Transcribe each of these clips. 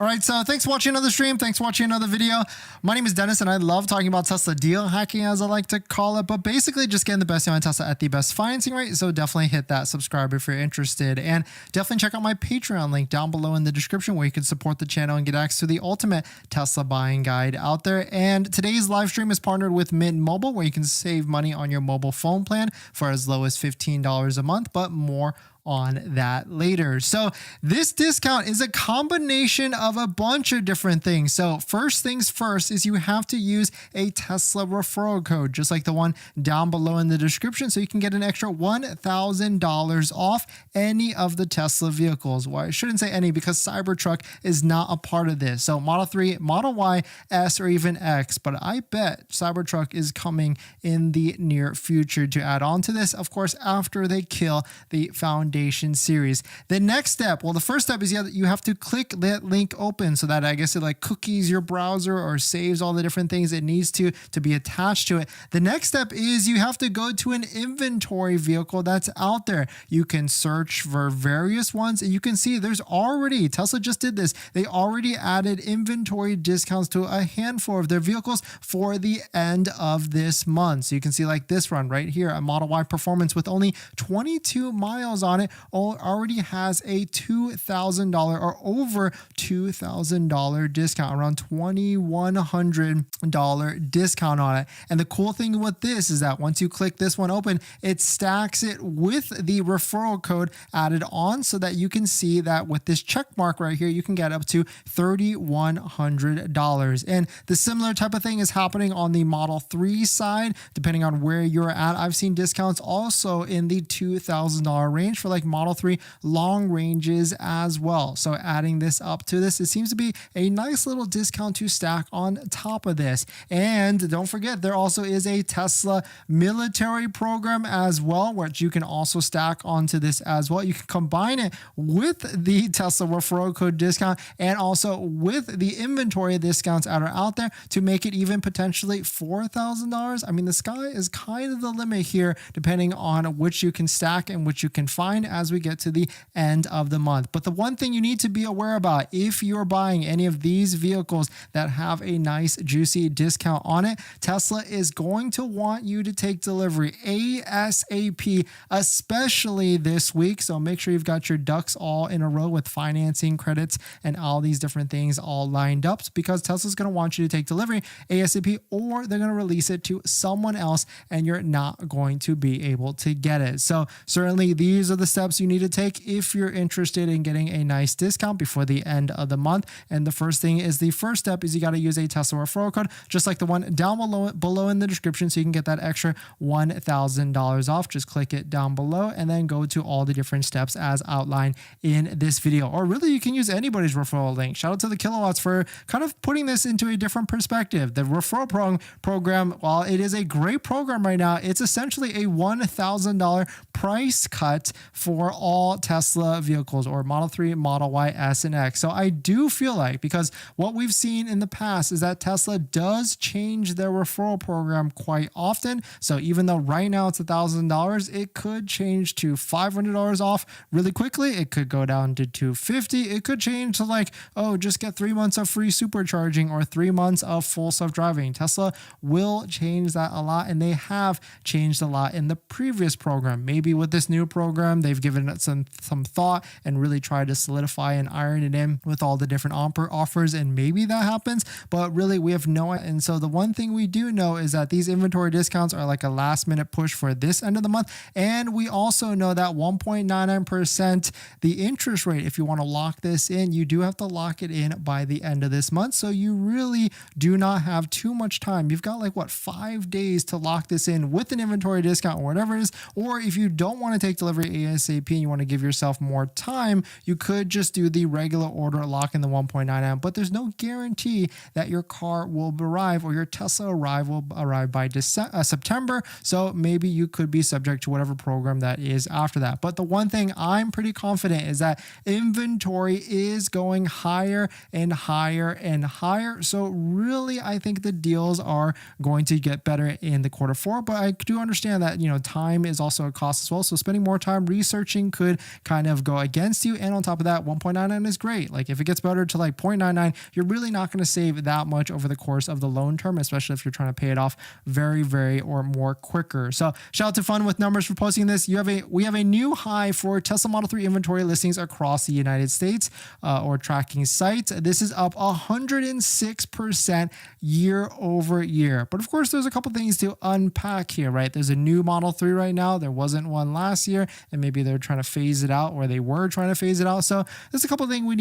All right, so thanks for watching another stream. Thanks for watching another video. My name is Dennis, and I love talking about Tesla deal hacking, as I like to call it, but basically just getting the best deal on Tesla at the best financing rate. So definitely hit that subscribe if you're interested, and definitely check out my Patreon link down below in the description where you can support the channel and get access to the ultimate Tesla buying guide out there. And today's live stream is partnered with Mint Mobile, where you can save money on your mobile phone plan for as low as $15 a month, but more on that later. So this discount is a combination of a bunch of different things. So first things first is you have to use a Tesla referral code, just like the one down below in the description, so you can get an extra $1,000 off any of the Tesla vehicles. Well, I shouldn't say any because Cybertruck is not a part of this. So Model 3, Model Y, S, or even X, but I bet Cybertruck is coming in the near future to add on to this, of course, after they kill the Foundation series. The next step, well, the first step is you have to click that link open so that I guess it like cookies your browser or saves all the different things it needs to be attached to it. The next step is you have to go to an inventory vehicle that's out there. You can search for various ones, and you can see there's already, Tesla just did this, they already added inventory discounts to a handful of their vehicles for the end of this month. So you can see like this one right here, a Model Y Performance with only 22 miles on it already has a $2,000 or over $2,000 discount, around $2,100 discount on it. And the cool thing with this is that once you click this one open, it stacks it with the referral code added on so that you can see that with this check mark right here, you can get up to $3,100. And the similar type of thing is happening on the Model 3 side, depending on where you're at. I've seen discounts also in the $2,000 range for like Model 3 long ranges as well. So adding this up to this, it seems to be a nice little discount to stack on top of this. And don't forget, there also is a Tesla military program as well, which you can also stack onto this as well. You can combine it with the Tesla referral code discount and also with the inventory discounts that are out there to make it even potentially $4,000. I mean, the sky is kind of the limit here, depending on which you can stack and which you can find as we get to the end of the month. But the one thing you need to be aware about if you're buying any of these vehicles that have a nice juicy discount on it, Tesla is going to want you to take delivery ASAP, especially this week. So make sure you've got your ducks all in a row with financing credits and all these different things all lined up, because Tesla's going to want you to take delivery ASAP, or they're going to release it to someone else and you're not going to be able to get it. So certainly these are the steps you need to take if you're interested in getting a nice discount before the end of the month. And the first thing is, the first step is you got to use a Tesla referral code, just like the one down below in the description, so you can get that extra $1,000 off. Just click it down below and then go to all the different steps as outlined in this video. Or really, you can use anybody's referral link. Shout out to the Kilowatts for kind of putting this into a different perspective. The referral program, while it is a great program right now, it's essentially a $1,000 price cut for all Tesla vehicles, or Model 3, Model Y, S, and X. So I do feel like, because what we've seen in the past is that Tesla does change their referral program quite often. So even though right now it's $1,000, it could change to $500 off really quickly. It could go down to $250. It could change to like, oh, just get 3 months of free supercharging or 3 months of full self-driving. Tesla will change that a lot, and they have changed a lot in the previous program. Maybe with this new program, they've given it some thought and really tried to solidify and iron it in with all the different offers, and maybe that happens, but really we have no idea. And so the one thing we do know is that these inventory discounts are like a last minute push for this end of the month. And we also know that 1.99%, the interest rate, if you want to lock this in, you do have to lock it in by the end of this month. So you really do not have too much time. You've got like, what, 5 days to lock this in with an inventory discount or whatever it is. Or if you don't want to take delivery ASAP and you want to give yourself more time, you could just do the regular order, lock in the 1.99, but there's no guarantee that your car will arrive or your Tesla will arrive by September. So maybe you could be subject to whatever program that is after that. But the one thing I'm pretty confident is that inventory is going higher and higher and higher. So really, I think the deals are going to get better in the Q4, but I do understand that, time is also a cost as well. So spending more time researching could kind of go against you. And on top of that, 1.99 is great. Like if it gets better to like 0.99, you're really not going to save that much over the course of the loan term, especially if you're trying to pay it off very or more quicker. So shout out to Fun with Numbers for posting this. We have a new high for Tesla Model 3 inventory listings across the United States or tracking sites. This is up 106% year over year. But of course, there's a couple things to unpack here, right? There's a new Model 3 right now. There wasn't one last year, and maybe they're trying to phase it out, or they were trying to phase it out. So there's a couple things we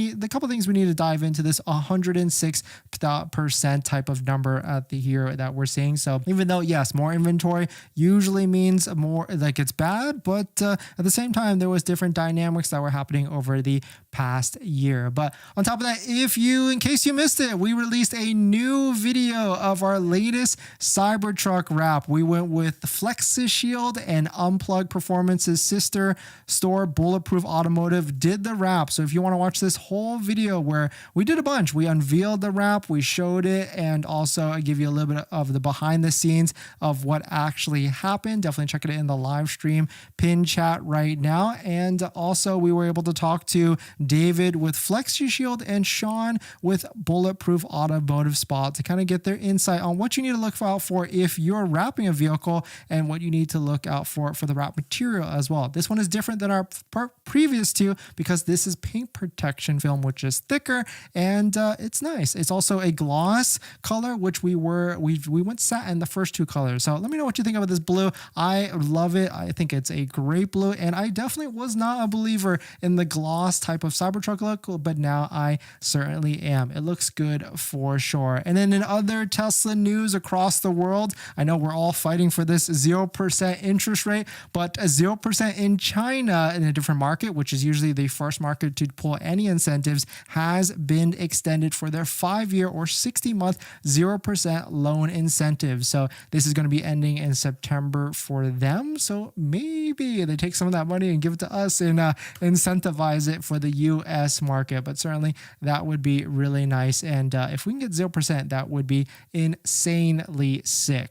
need to dive into this 106% type of number at the here that we're seeing. So even though, yes, more inventory usually means more, like it's bad, but at the same time, there was different dynamics that were happening over the past year. But on top of that, in case you missed it, we released a new video of our latest Cybertruck wrap. We went with FlexiShield and Unplugged Performance's sister store, Bulletproof Automotive, did the wrap. So if you want to watch this whole video where we did a bunch, we unveiled the wrap, we showed it, and also I give you a little bit of the behind the scenes of what actually happened. Definitely check it in the live stream pin chat right now. And also we were able to talk to David with FlexiShield and Sean with Bulletproof Automotive Spot to kind of get their insight on what you need to look out for if you're wrapping a vehicle and what you need to look out for the wrap material as well. This one is different than our previous two because this is paint protection film, which is thicker, and it's nice. It's also a gloss color, which we went satin the first two colors. So let me know what you think about this blue. I love it. I think it's a great blue, and I definitely was not a believer in the gloss type of Cybertruck look, but now I certainly am. It looks good for sure. And then in other Tesla news across the world, I know we're all fighting for this 0% interest rate, but a 0% in China, in a different market, which is usually the first market to pull any incentives, has been extended for their 5-year or 60-month 0% loan incentive. So this is going to be ending in September for them. So maybe they take some of that money and give it to us and incentivize it for the US market. But certainly that would be really nice. And if we can get 0%, that would be insanely sick.